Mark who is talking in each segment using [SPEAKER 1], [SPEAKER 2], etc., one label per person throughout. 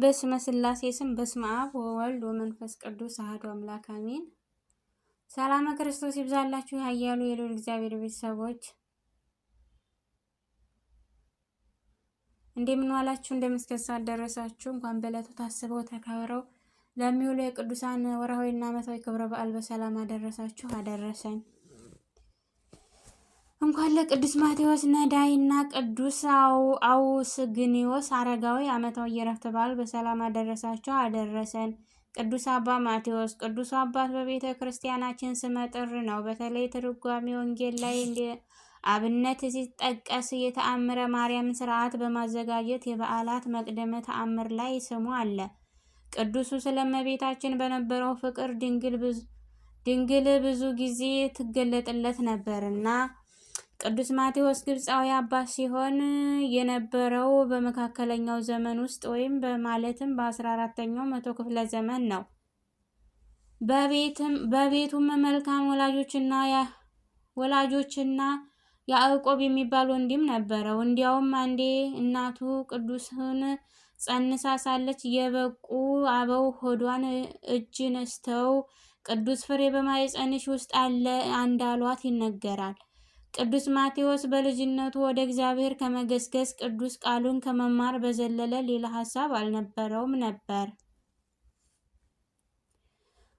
[SPEAKER 1] በስመ ሥላሴ ስም በስመ አብ ወወልድ ወመንፈስ ቅዱስ አሐዱ አምላክ አሜን። ሰላም ክርስቶስ ይብዛላችሁ ያያሉ የልዑል እግዚአብሔር ቤተሰቦች እንደምን ዋላችሁ? እንደምስከሳ ደረሳችሁ። እንኳን በዕለቱ ታስበው ተከብረው ለሚውሉ የቅዱሳን ወርሃዊና ዓመታዊ ክብረ በዓል በሰላም አደረሳችሁ አደረሰን። እንኳን ለቅዱስ ማቴዎስ ነዳይና ቅዱስ አውስግኒዮስ አረጋዊ ዓመታዊ የዕረፍት በዓል በሰላም አደረሳችሁ አደረሰን። ቅዱስ አባ ማቴዎስ ቅዱስ አባት በቤተ ክርስቲያናችን ስመጥር ነው። በተለይ ትርጓሜ ወንጌል ላይ እንደ አብነት ሲጠቀስ የተአምረ ማርያም ስርዓት በማዘጋጀት የበዓላት መቅደመ ተአምር ላይ ስሙ አለ። ቅዱሱ ስለእመቤታችን በነበረው ፍቅር ድንግል ብዙ ጊዜ ትገለጥለት ነበርና ቅዱስ ማቴዎስ ግብፃዊ አባት ሲሆን የነበረው በመካከለኛው ዘመን ውስጥ ወይም በማለትም በ14ኛው መቶ ክፍለ ዘመን ነው። በቤቱም መልካም ወላጆችና ያዕቆብ የሚባል ወንድም ነበረው። እንዲያውም አንዴ እናቱ ቅዱስን ጸንሳ ሳለች የበቁ አበው ሆዷን እጅ ነስተው ቅዱስ ፍሬ በማኅፀንሽ ውስጥ አለ እንዳሏት ይነገራል። ቅዱስ ማቴዎስ በልጅነቱ ወደ እግዚአብሔር ከመገስገስ ቅዱስ ቃሉን ከመማር በዘለለ ሌላ ሐሳብ አልነበረውም ነበር።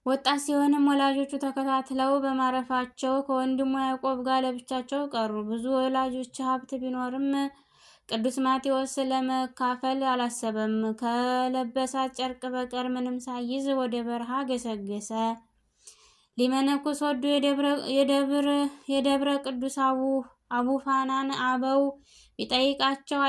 [SPEAKER 1] ወጣት ሲሆንም ወላጆቹ ተከታትለው በማረፋቸው ከወንድሙ ያዕቆብ ጋር ለብቻቸው ቀሩ። ብዙ ወላጆች ሀብት ቢኖርም ቅዱስ ማቴዎስ ለመካፈል አላሰበም። ከለበሳት ጨርቅ በቀር ምንም ሳይዝ ወደ በረሃ ገሰገሰ። ሊመነኩስ ወዶ የደብረ ቅዱስ አቡፋናን አበው ቢጠይቃቸው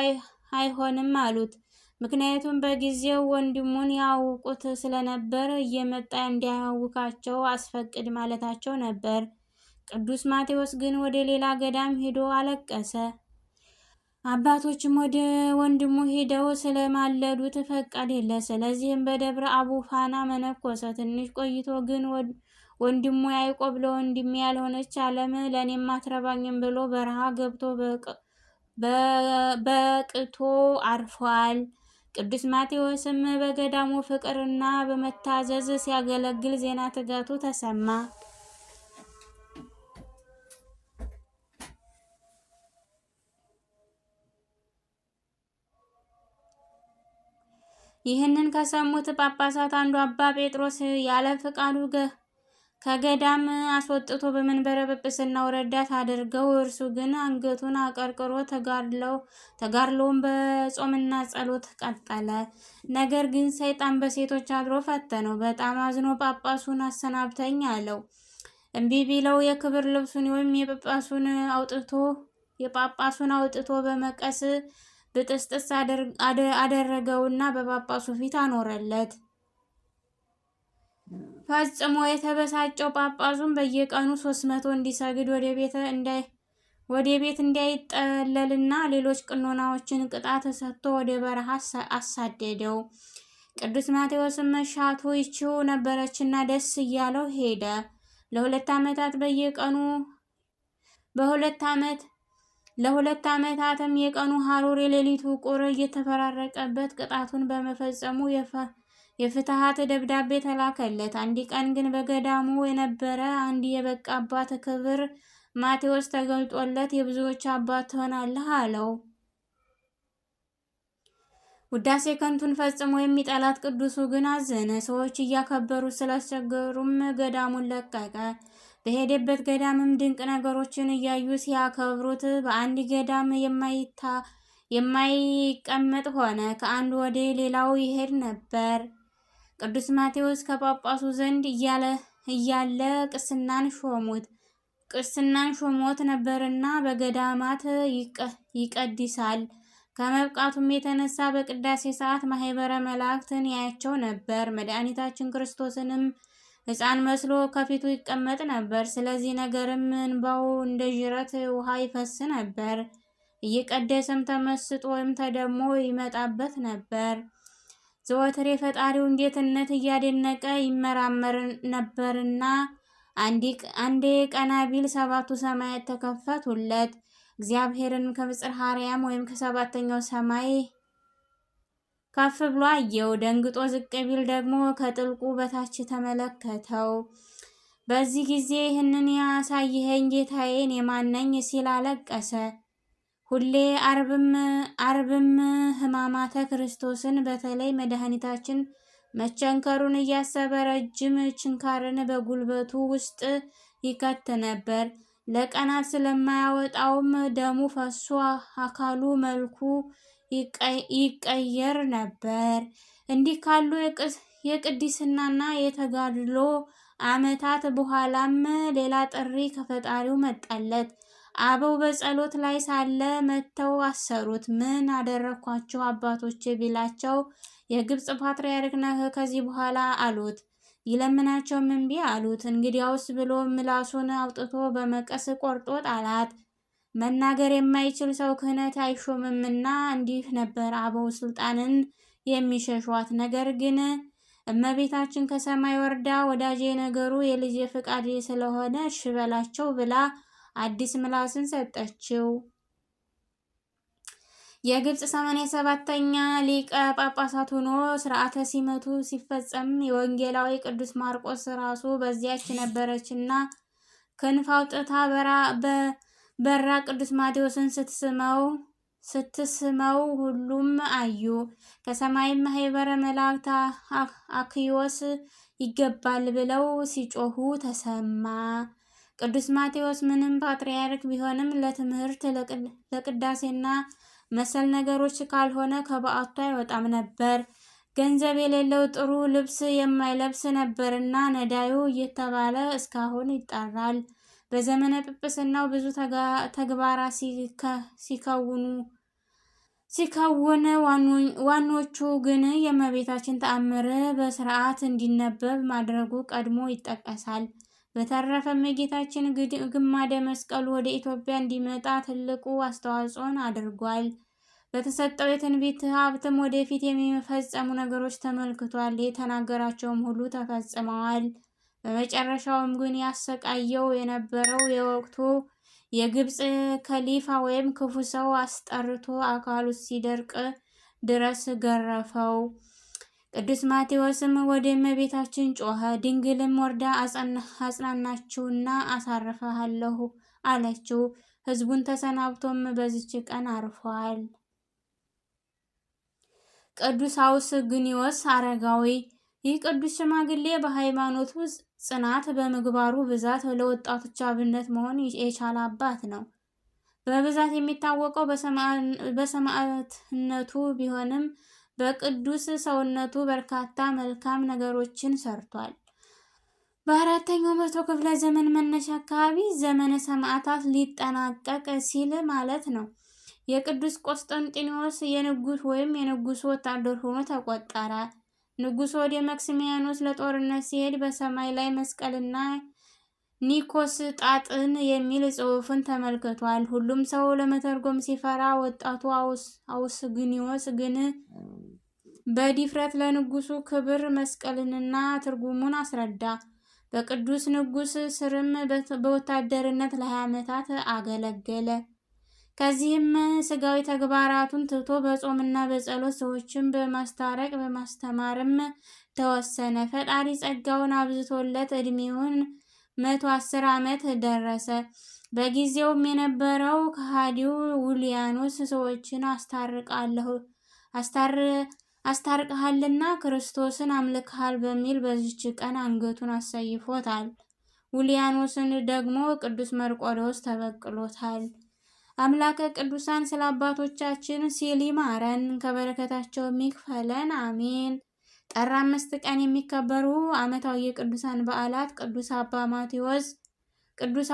[SPEAKER 1] አይሆንም አሉት። ምክንያቱም በጊዜው ወንድሙን ያውቁት ስለነበር እየመጣ እንዲያውካቸው አስፈቅድ ማለታቸው ነበር። ቅዱስ ማቴዎስ ግን ወደ ሌላ ገዳም ሄዶ አለቀሰ። አባቶችም ወደ ወንድሙ ሄደው ስለማለዱት ፈቀደለት። ስለዚህም በደብረ አቡፋና መነኮሰ። ትንሽ ቆይቶ ግን ወንድሙ ያዕቆብ ለወንድሜ ያልሆነች ዓለም ለእኔም አትረባኝም ብሎ በረሃ ገብቶ በቅቶ አርፏል። ቅዱስ ማቴዎስም በገዳሙ ፍቅርና በመታዘዝ ሲያገለግል ዜና ትጋቱ ተሰማ። ይህንን ከሰሙት ጳጳሳት አንዱ አባ ጴጥሮስ ያለ ፈቃዱ ከገዳም አስወጥቶ በመንበረ ጵጵስናው ረዳት አድርገው፣ እርሱ ግን አንገቱን አቀርቅሮ ተጋድሎውን በጾምና ጸሎት ቀጠለ። ነገር ግን ሰይጣን በሴቶች አድሮ ፈተነው። በጣም አዝኖ ጳጳሱን አሰናብተኝ አለው። እምቢ ቢለው የክብር ልብሱን ወይም የጳጳሱን አውጥቶ በመቀስ ብጥስጥስ አደረገውና በጳጳሱ ፊት አኖረለት። ፈጽሞ የተበሳጨው ጳጳሱን በየቀኑ 300 እንዲሰግድ ወደ ቤት እንዳይጠለልና ሌሎች ቅኖናዎችን ቅጣት ሰጥቶ ወደ በረሃ አሳደደው። ቅዱስ ማቴዎስም መሻቱ ይችው ነበረችና ደስ እያለው ሄደ። ለሁለት ዓመታትም የቀኑ ሐሩር የሌሊቱ ቁር እየተፈራረቀበት ቅጣቱን በመፈጸሙ የፍትሐት ደብዳቤ ተላከለት። አንድ ቀን ግን በገዳሙ የነበረ አንድ የበቃ አባት ክብር ማቴዎስ ተገልጦለት የብዙዎች አባት ትሆናለህ አለው። ውዳሴ ከንቱን ፈጽሞ የሚጠላት ቅዱሱ ግን አዘነ። ሰዎች እያከበሩት ስላስቸገሩም ገዳሙን ለቀቀ። በሄደበት ገዳምም ድንቅ ነገሮችን እያዩ ሲያከብሩት በአንድ ገዳም የማይቀመጥ ሆነ። ከአንዱ ወደ ሌላው ይሄድ ነበር። ቅዱስ ማቴዎስ ከጳጳሱ ዘንድ እያለ ቅስናን ሾሞት ነበርና በገዳማት ይቀድሳል። ከመብቃቱም የተነሳ በቅዳሴ ሰዓት ማህበረ መላእክትን ያያቸው ነበር። መድኃኒታችን ክርስቶስንም ሕፃን መስሎ ከፊቱ ይቀመጥ ነበር። ስለዚህ ነገርም እንባው እንደ ጅረት ውሃ ይፈስ ነበር። እየቀደሰም ተመስጦ ወይም ተደሞ ይመጣበት ነበር። ዘወትር የፈጣሪውን ጌትነት እያደነቀ ይመራመር ነበርና አንዴ ቀና ቢል 7ቱ ሰማያት ተከፈቱለት። እግዚአብሔርን ከጽርሐ አርያም ወይም ከ7ኛው ሰማይ ከፍ ብሎ አየው። ደንግጦ ዝቅ ቢል ደግሞ ከጥልቁ በታች ተመለከተው። በዚህ ጊዜ ይህንን ያሳየኸኝ ጌታዬ እኔ ማን ነኝ ሲል አለቀሰ። ሁሌ አርብም ሕማማተ ክርስቶስን በተለይ መድኃኒታችን መቸንከሩን እያሰበ ረጅም ችንካርን በጉልበቱ ውስጥ ይከት ነበር። ለቀናት ስለማያወጣውም ደሙ ፈሶ አካሉ መልኩ ይቀየር ነበር። እንዲህ ካሉ የቅድስናና የተጋድሎ ዓመታት በኋላም ሌላ ጥሪ ከፈጣሪው መጣለት። አበው በጸሎት ላይ ሳለ መጥተው አሰሩት። ምን አደረኳቸው አባቶቼ ቢላቸው የግብፅ ፓትርያርክ ነህ ከዚህ በኋላ አሉት። ይለምናቸውም እምቢ አሉት። እንግዲያውስ ብሎ ምላሱን አውጥቶ በመቀስ ቆርጦ ጣላት። መናገር የማይችል ሰው ክህነት አይሾምምና እንዲህ ነበር አበው ስልጣንን የሚሸሿት። ነገር ግን እመቤታችን ከሰማይ ወርዳ ወዳጄ ነገሩ የልጅ ፍቃድ ስለሆነ እሺ በላቸው ብላ አዲስ ምላስን ሰጠችው። የግብፅ 87ኛ ሊቀ ጳጳሳት ሆኖ ስርዓተ ሲመቱ ሲፈጸም የወንጌላዊ ቅዱስ ማርቆስ ራሱ በዚያች ነበረችና ክንፍ አውጥታ በራ ቅዱስ ማቴዎስን ስትስመው ሁሉም አዩ። ከሰማይም ማህበረ መላእክት አክዮስ ይገባል ብለው ሲጮሁ ተሰማ። ቅዱስ ማቴዎስ ምንም ፓትርያርክ ቢሆንም ለትምህርት ለቅዳሴና መሰል ነገሮች ካልሆነ ከበዓቱ አይወጣም ነበር። ገንዘብ የሌለው ጥሩ ልብስ የማይለብስ ነበርና ነዳዩ እየተባለ እስካሁን ይጠራል። በዘመነ ጵጵስናው ብዙ ተግባራት ሲከውን ዋኖቹ ግን የእመቤታችን ተአምር በስርዓት እንዲነበብ ማድረጉ ቀድሞ ይጠቀሳል። በተረፈም የጌታችን ግማደ መስቀሉ ወደ ኢትዮጵያ እንዲመጣ ትልቁ አስተዋጽኦን አድርጓል። በተሰጠው የትንቢት ሀብትም ወደፊት የሚፈጸሙ ነገሮች ተመልክቷል። የተናገራቸውም ሁሉ ተፈጽመዋል። በመጨረሻውም ግን ያሰቃየው የነበረው የወቅቱ የግብፅ ከሊፋ ወይም ክፉ ሰው አስጠርቶ አካሉ ሲደርቅ ድረስ ገረፈው። ቅዱስ ማቴዎስም ወደ እመቤታችን ጮኸ። ድንግልም ወርዳ አጽናናችውና አሳርፈሃለሁ አለችው። ሕዝቡን ተሰናብቶም በዚች ቀን አርፏል። ቅዱስ አውስግኒዮስ አረጋዊ። ይህ ቅዱስ ሽማግሌ በሃይማኖቱ ጽናት፣ በምግባሩ ብዛት ለወጣቶች አብነት መሆን የቻለ አባት ነው። በብዛት የሚታወቀው በሰማዕትነቱ ቢሆንም በቅዱስ ሰውነቱ በርካታ መልካም ነገሮችን ሰርቷል። በአራተኛው መቶ ክፍለ ዘመን መነሻ አካባቢ ዘመነ ሰማዕታት ሊጠናቀቅ ሲል ማለት ነው የቅዱስ ቆስጠንጢኖስ የንጉስ ወይም የንጉሱ ወታደር ሆኖ ተቆጠረ። ንጉሱ ወደ መክሲሚያኖስ ለጦርነት ሲሄድ በሰማይ ላይ መስቀልና ኒኮስ ጣጥን የሚል ጽሑፍን ተመልክቷል። ሁሉም ሰው ለመተርጎም ሲፈራ ወጣቱ አውስግኒዮስ ግን በድፍረት ለንጉሱ ክብር መስቀልንና ትርጉሙን አስረዳ። በቅዱስ ንጉስ ስርም በወታደርነት ለ20 ዓመታት አገለገለ። ከዚህም ስጋዊ ተግባራቱን ትቶ በጾምና በጸሎት ሰዎችን በማስታረቅ በማስተማርም ተወሰነ። ፈጣሪ ጸጋውን አብዝቶለት ዕድሜውን 110 ዓመት ደረሰ። በጊዜውም የነበረው ከሃዲው ውሊያኖስ ሰዎችን አስታርቀሃልና ክርስቶስን አምልከሃል በሚል በዚች ቀን አንገቱን አሰይፎታል። ውሊያኖስን ደግሞ ቅዱስ መርቆሬዎስ ተበቅሎታል። አምላከ ቅዱሳን ስለ አባቶቻችን ሲል ይማረን፣ ከበረከታቸው የሚክፈለን አሜን። ጥር 5 ቀን የሚከበሩ ዓመታዊ የቅዱሳን በዓላት ቅዱስ አባ ማቴዎስ፣ ቅዱስ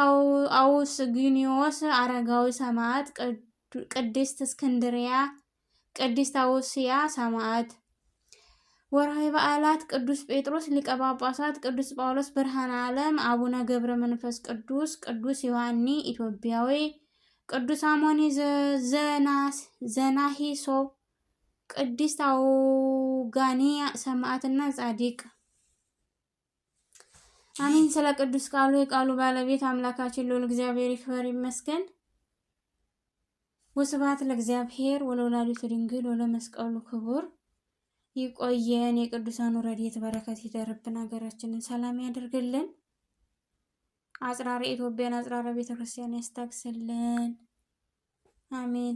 [SPEAKER 1] አውስግኒዮስ አረጋዊ ሰማዕት፣ ቅድስት እስክንድርያ፣ ቅድስት አውስያ ሰማዕት። ወርሃዊ በዓላት ቅዱስ ጴጥሮስ ሊቀ ጳጳሳት፣ ቅዱስ ጳውሎስ ብርሃነ ዓለም፣ አቡነ ገብረ መንፈስ ቅዱስ፣ ቅዱስ ዮሐኒ ኢትዮጵያዊ፣ ቅዱስ አሞኒ ዘናሂሶ፣ ቅድስት አውጋኒያ ሰማዕትና ጻድቅ። አሜን። ስለ ቅዱስ ቃሉ የቃሉ ባለቤት አምላካችን ልዑል እግዚአብሔር ይክበር ይመስገን። ወስብሐት ለእግዚአብሔር ወለወላዲቱ ድንግል ወለመስቀሉ ክቡር። ይቆየን። የቅዱሳኑ ረድኤት በረከት ይደርብን። ሀገራችንን ሰላም ያደርግልን። አጽራረ ኢትዮጵያን አጽራረ ቤተክርስቲያን ያስታግስልን። አሜን።